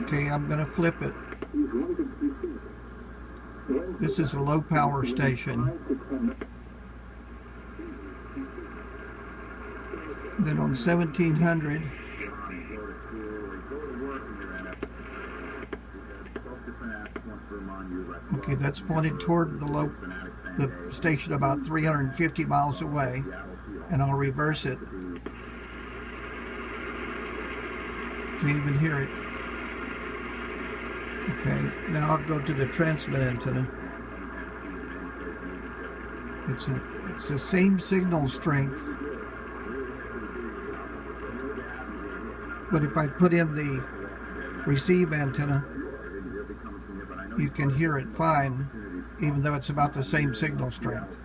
Okay, I'm going to flip it. This is a low power station. Then on 1700, okay, that's pointed toward the station about 350 miles away, and I'll reverse it. Can't even hear it. Okay, now I'll go to the transmit antenna. It's the same signal strength, but if I put in the receive antenna, you can hear it fine, even though it's about the same signal strength.